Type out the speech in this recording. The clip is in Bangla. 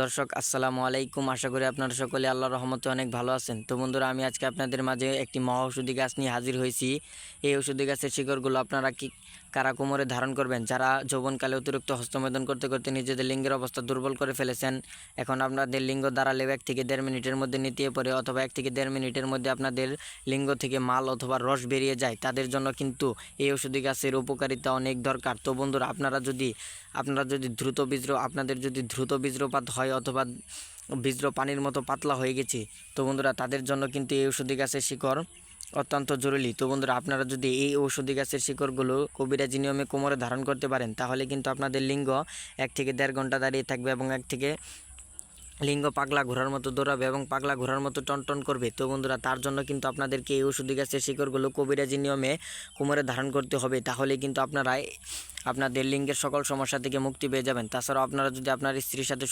দর্শক আসসালামু আলাইকুম। আশা করি আপনারা সকলে আল্লাহর রহমতে অনেক ভালো আছেন। তো বন্ধুরা, আমি আজকে আপনাদের মাঝে একটি মহা ঔষধি গাছ নিয়ে হাজির হয়েছি। এই ঔষধি গাছের শিকড়গুলো আপনারা কারা কোমরে ধারণ করবেন, যারা যৌবনকালে অতিরিক্ত হস্তমৈথুন করতে করতে নিজেদের লিঙ্গের অবস্থা দুর্বল করে ফেলেছেন। এখন আপনাদের লিঙ্গ দাঁড়ালেও 1 থেকে 1.5 মিনিটের মধ্যে নিতে পারে, অথবা 1 থেকে 1.5 মিনিটের মধ্যে আপনাদের লিঙ্গ থেকে মাল অথবা রস বেরিয়ে যায়, তাদের জন্য কিন্তু এই ঔষধি গাছের উপকারিতা অনেক দরকার। তো বন্ধুরা, আপনাদের যদি দ্রুত বীর্যপাত হয় অথবা বীর্য পানির মতো পাতলা হয়ে গেছে, তো বন্ধুরা তাদের জন্য কিন্তু এই ঔষধি গাছের শিকড় অত্যন্ত জরুরি। তো বন্ধুরা, আপনারা যদি এই ঔষধি গাছের শিকড়গুলো কবিরাজি নিয়মে কোমরে ধারণ করতে পারেন, তাহলে কিন্তু আপনাদের লিঙ্গ 1 থেকে 1.5 ঘন্টা দাঁড়িয়ে থাকবে এবং লিঙ্গ পাগলা ঘোরার মতো দৌড়াবে এবং পাগলা ঘোরার মতো টনটন করবে। তো বন্ধুরা, তার জন্য কিন্তু আপনাদেরকে এই ঔষধি গাছের শিকড়গুলো কবিরাজি নিয়মে কোমরে ধারণ করতে হবে। তাহলে কিন্তু আপনারা আপনাদের লিঙ্গের সকল সমস্যা থেকে মুক্তি পেয়ে যাবেন। তাছাড়াও আপনারা যদি আপনার স্ত্রীর সাথে